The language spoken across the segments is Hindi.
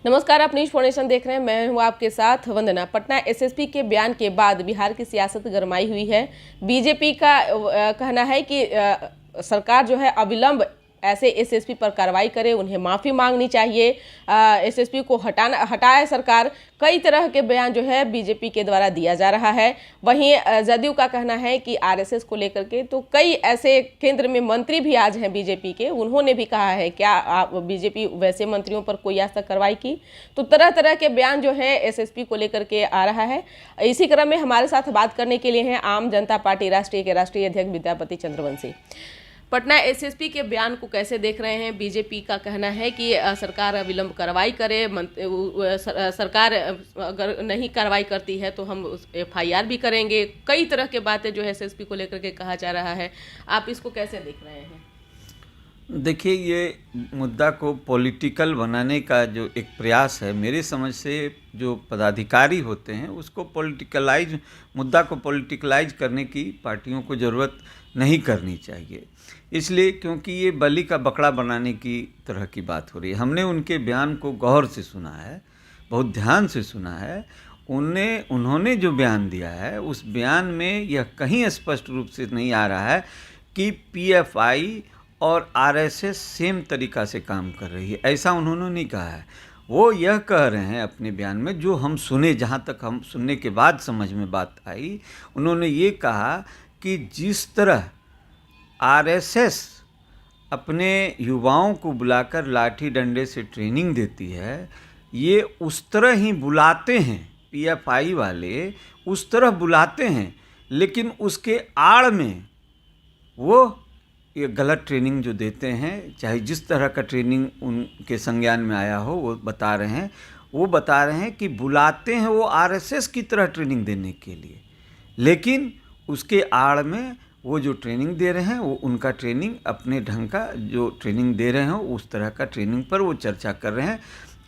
नमस्कार, आप न्यूज फाउंडेशन देख रहे हैं। मैं हूं आपके साथ वंदना। पटना एसएसपी के बयान के बाद बिहार की सियासत गरमाई हुई है। बीजेपी का कहना है कि सरकार जो है अविलंब ऐसे एसएसपी पर कार्रवाई करे, उन्हें माफ़ी मांगनी चाहिए, एसएसपी को हटाए सरकार। कई तरह के बयान जो है बीजेपी के द्वारा दिया जा रहा है। वहीं जदयू का कहना है कि आरएसएस को लेकर के तो कई ऐसे केंद्र में मंत्री भी आज हैं बीजेपी के, उन्होंने भी कहा है क्या बीजेपी वैसे मंत्रियों पर कोई आज तक कार्रवाई की। तो तरह तरह के बयान जो है एसएसपी को लेकर के आ रहा है। इसी क्रम में हमारे साथ बात करने के लिए हैं आम जनता पार्टी राष्ट्रीय के राष्ट्रीय अध्यक्ष विद्यापति चंद्रवंशी। पटना एसएसपी के बयान को कैसे देख रहे हैं? बीजेपी का कहना है कि सरकार अविलंब कार्रवाई करे, सरकार अगर नहीं कार्रवाई करती है तो हम एफआईआर भी करेंगे। कई तरह के बातें जो है एसएसपी को लेकर के कहा जा रहा है, आप इसको कैसे देख रहे हैं? देखिए, ये मुद्दा को पॉलिटिकल बनाने का जो एक प्रयास है, मेरे समझ से जो पदाधिकारी होते हैं उसको मुद्दा को पॉलिटिकलाइज करने की पार्टियों को ज़रूरत नहीं करनी चाहिए। इसलिए क्योंकि ये बलि का बकरा बनाने की तरह की बात हो रही है। हमने उनके बयान को गौर से सुना है, बहुत ध्यान से सुना है। उन्होंने जो बयान दिया है उस बयान में यह कहीं स्पष्ट रूप से नहीं आ रहा है कि पीएफआई और आरएसएस सेम तरीका से काम कर रही है, ऐसा उन्होंने नहीं कहा है। वो यह कह रहे हैं अपने बयान में, जो हम सुने, जहाँ तक हम सुनने के बाद समझ में बात आई, उन्होंने ये कहा कि जिस तरह आरएसएस अपने युवाओं को बुलाकर लाठी डंडे से ट्रेनिंग देती है, ये उस तरह ही बुलाते हैं, पीएफआई वाले उस तरह बुलाते हैं, लेकिन उसके आड़ में वो ये गलत ट्रेनिंग जो देते हैं, चाहे जिस तरह का ट्रेनिंग उनके संज्ञान में आया हो, वो बता रहे हैं कि बुलाते हैं वो आरएसएस की तरह ट्रेनिंग देने के लिए, लेकिन उसके आड़ में वो जो ट्रेनिंग दे रहे हैं वो उनका ट्रेनिंग अपने ढंग का जो ट्रेनिंग दे रहे हैं उस तरह का ट्रेनिंग पर वो चर्चा कर रहे हैं।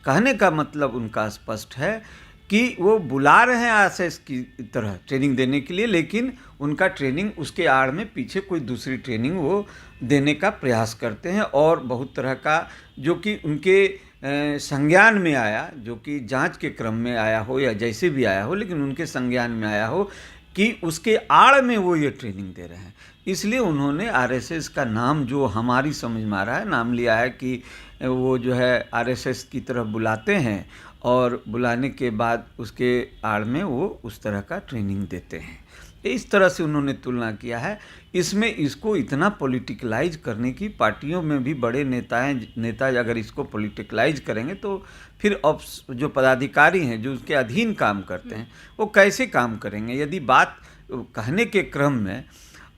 कहने का मतलब उनका स्पष्ट है कि वो बुला रहे हैं आरएसएस की तरह ट्रेनिंग देने के लिए, लेकिन उनका ट्रेनिंग उसके आड़ में पीछे कोई दूसरी ट्रेनिंग वो देने का प्रयास करते हैं। और बहुत तरह का जो कि उनके संज्ञान में आया, जो कि जांच के क्रम में आया हो या जैसे भी आया हो, लेकिन उनके संज्ञान में आया हो कि उसके आड़ में वो ये ट्रेनिंग दे रहे हैं। इसलिए उन्होंने आरएसएस का नाम, जो हमारी समझ में आ रहा है, नाम लिया है कि वो जो है आरएसएस की तरफ बुलाते हैं और बुलाने के बाद उसके आड़ में वो उस तरह का ट्रेनिंग देते हैं। इस तरह से उन्होंने तुलना किया है। इसमें इसको इतना पॉलिटिकलाइज करने की, पार्टियों में भी बड़े नेता अगर इसको पॉलिटिकलाइज करेंगे तो फिर अब जो पदाधिकारी हैं, जो उसके अधीन काम करते हैं, वो कैसे काम करेंगे? यदि बात कहने के क्रम में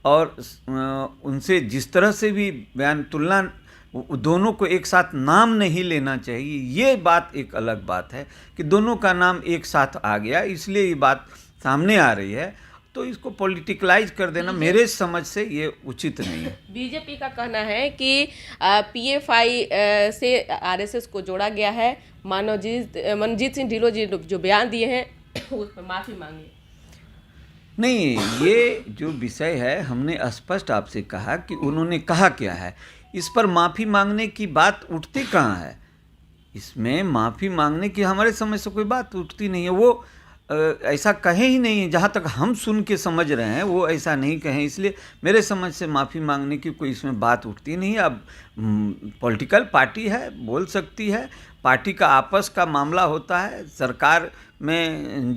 और उनसे जिस तरह से भी बयान तुलना, दोनों को एक साथ नाम नहीं लेना चाहिए, ये बात एक अलग बात है कि दोनों का नाम एक साथ आ गया, इसलिए ये बात सामने आ रही है। तो इसको पॉलिटिकलाइज कर देना मेरे समझ से ये उचित नहीं है। बीजेपी का कहना है कि पीएफआई से आरएसएस को जोड़ा गया है। मनजीत सिंह ढिल्लों जी जो बयान दिए हैं उस पर माफ़ी मांगी। नहीं, ये जो विषय है हमने स्पष्ट आपसे कहा कि उन्होंने कहा क्या है, इस पर माफ़ी मांगने की बात उठती कहाँ है? इसमें माफ़ी मांगने की हमारे समझ से कोई बात उठती नहीं है। वो ऐसा कहे ही नहीं है, जहाँ तक हम सुन के समझ रहे हैं वो ऐसा नहीं कहें, इसलिए मेरे समझ से माफ़ी मांगने की कोई इसमें बात उठती नहीं है। अब पॉलिटिकल पार्टी है, बोल सकती है, पार्टी का आपस का मामला होता है। सरकार में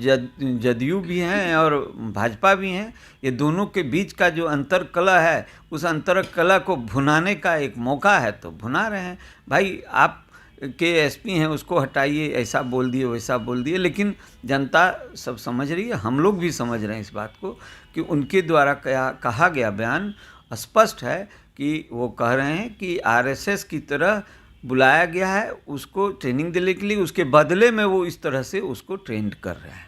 जदयू भी हैं और भाजपा भी हैं, ये दोनों के बीच का जो अंतरकलह है, उस अंतरकलह को भुनाने का एक मौका है तो भुना रहे हैं। भाई, आप के एसपी हैं, उसको हटाइए, ऐसा बोल दिए वैसा बोल दिए, लेकिन जनता सब समझ रही है, हम लोग भी समझ रहे हैं इस बात को कि उनके द्वारा कहा गया बयान स्पष्ट है कि वो कह रहे हैं कि आरएसएस की तरह बुलाया गया है उसको ट्रेनिंग देने के लिए, उसके बदले में वो इस तरह से उसको ट्रेंड कर रहे हैं।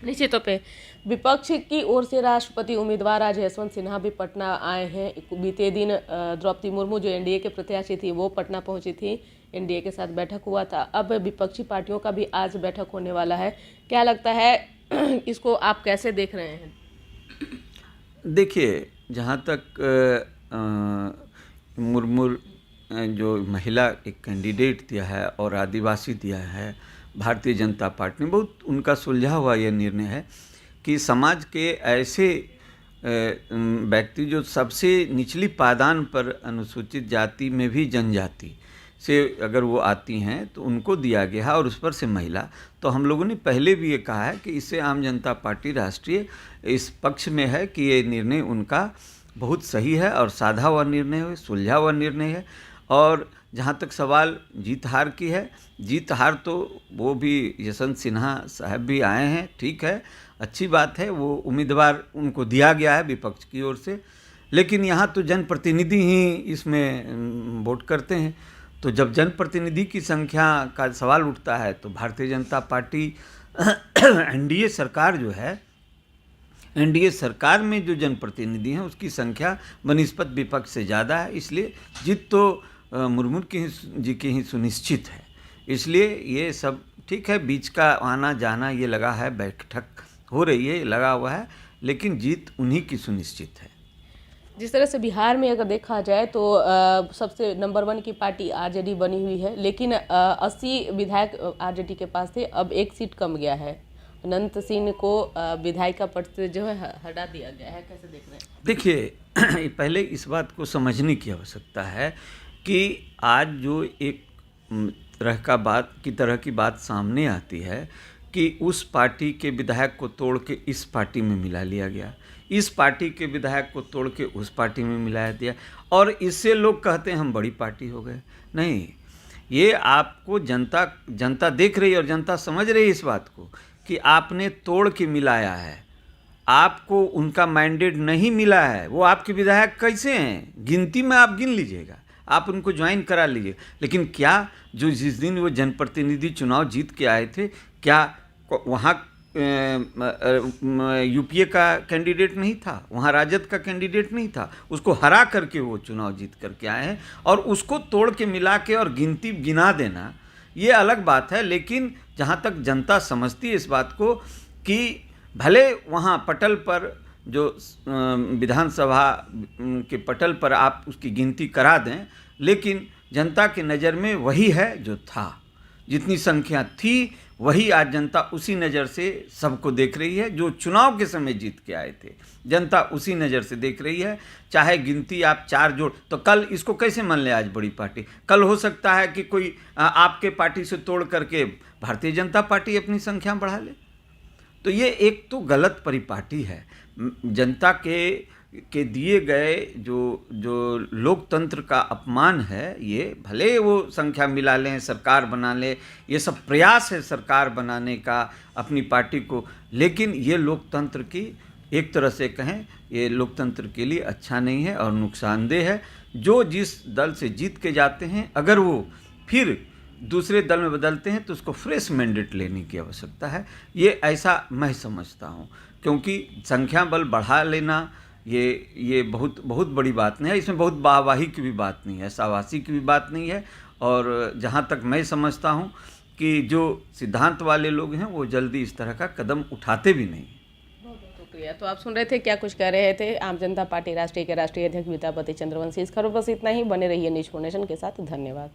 निश्चित तौर पे विपक्ष की ओर से राष्ट्रपति उम्मीदवार आज यशवंत सिन्हा भी पटना आए हैं। बीते दिन द्रौपदी मुर्मू जो एनडीए के प्रत्याशी थी वो पटना पहुंची थी, एनडीए के साथ बैठक हुआ था। अब विपक्षी पार्टियों का भी आज बैठक होने वाला है, क्या लगता है इसको आप कैसे देख रहे हैं? देखिए, जहाँ तक मुर्मू जो महिला एक कैंडिडेट दिया है और आदिवासी दिया है, भारतीय जनता पार्टी ने बहुत उनका सुलझा हुआ यह निर्णय है कि समाज के ऐसे व्यक्ति जो सबसे निचली पायदान पर अनुसूचित जाति में भी जनजाति से अगर वो आती हैं तो उनको दिया गया है, और उस पर से महिला। तो हम लोगों ने पहले भी ये कहा है कि इससे आम जनता पार्टी राष्ट्रीय इस पक्ष में है कि ये निर्णय उनका बहुत सही है और साधा हुआ निर्णय है, सुलझा हुआ निर्णय है। और जहाँ तक सवाल जीत हार की है, जीत हार तो वो भी यशवंत सिन्हा साहब भी आए हैं, ठीक है, अच्छी बात है, वो उम्मीदवार उनको दिया गया है विपक्ष की ओर से, लेकिन यहाँ तो जनप्रतिनिधि ही इसमें वोट करते हैं। तो जब जनप्रतिनिधि की संख्या का सवाल उठता है तो भारतीय जनता पार्टी एनडीए सरकार जो है, एनडीए सरकार में जो जनप्रतिनिधि हैं उसकी संख्या बनिस्बत विपक्ष से ज़्यादा है, इसलिए जीत तो मुर्मू जी की ही सुनिश्चित है। इसलिए ये सब ठीक है, बीच का आना जाना ये लगा है, बैठक हो रही है, लगा हुआ है, लेकिन जीत उन्हीं की सुनिश्चित है। जिस तरह से बिहार में अगर देखा जाए तो सबसे नंबर 1 की पार्टी आरजेडी बनी हुई है, लेकिन 80 विधायक आरजेडी के पास थे, अब एक सीट कम गया है। अनंत सिंह को विधायिका पद से जो है हटा दिया गया है, कैसे देख रहे हैं? देखिए, पहले इस बात को समझने की आवश्यकता है कि आज जो एक तरह की बात सामने आती है कि उस पार्टी के विधायक को तोड़ के इस पार्टी में मिला लिया गया, इस पार्टी के विधायक को तोड़ के उस पार्टी में मिला दिया, और इससे लोग कहते हैं हम बड़ी पार्टी हो गए। नहीं, ये आपको जनता देख रही है और जनता समझ रही है इस बात को कि आपने तोड़ के मिलाया है, आपको उनका मैंडेट नहीं मिला है। वो आपके विधायक कैसे हैं, गिनती में आप गिन लीजिएगा, आप उनको ज्वाइन करा लीजिए, लेकिन क्या जो जिस दिन वो जनप्रतिनिधि चुनाव जीत के आए थे, क्या वहाँ यूपीए का कैंडिडेट नहीं था, वहाँ राजद का कैंडिडेट नहीं था, उसको हरा करके वो चुनाव जीत करके आए हैं, और उसको तोड़ के मिला के और गिनती गिना देना ये अलग बात है। लेकिन जहाँ तक जनता समझती है इस बात को कि भले वहाँ पटल पर जो विधानसभा के पटल पर आप उसकी गिनती करा दें, लेकिन जनता की नज़र में वही है जो था, जितनी संख्या थी वही आज जनता उसी नज़र से सबको देख रही है। जो चुनाव के समय जीत के आए थे, जनता उसी नज़र से देख रही है। चाहे गिनती आप 4 जोड़, तो कल इसको कैसे मान ले आज बड़ी पार्टी, कल हो सकता है कि कोई आपके पार्टी से तोड़ करके भारतीय जनता पार्टी अपनी संख्या बढ़ा ले। तो ये एक तो गलत परिपाटी है। जनता के दिए गए जो लोकतंत्र का अपमान है, ये भले वो संख्या मिला लें, सरकार बना लें, ये सब प्रयास है सरकार बनाने का अपनी पार्टी को, लेकिन ये लोकतंत्र की एक तरह से कहें, ये लोकतंत्र के लिए अच्छा नहीं है और नुकसानदेह है। जो जिस दल से जीत के जाते हैं, अगर वो फिर दूसरे दल में बदलते हैं तो उसको फ्रेश मैंडेट लेने की आवश्यकता है। ये ऐसा मैं समझता हूँ, क्योंकि संख्या बल बढ़ा लेना ये बहुत बड़ी बात नहीं है, इसमें बहुत वाहवाही की भी बात नहीं है, शाबाशी की भी बात नहीं है। और जहाँ तक मैं समझता हूँ कि जो सिद्धांत वाले लोग हैं वो जल्दी इस तरह का कदम उठाते भी नहीं। बहुत शुक्रिया। तो आप सुन रहे थे क्या कुछ कह रहे थे आम जनता पार्टी राष्ट्रीय के राष्ट्रीय अध्यक्ष विद्यापति चंद्रवंशी। इस खबर बस इतना ही, बने रहिए न्यूज़ 4 नेशन के साथ। धन्यवाद।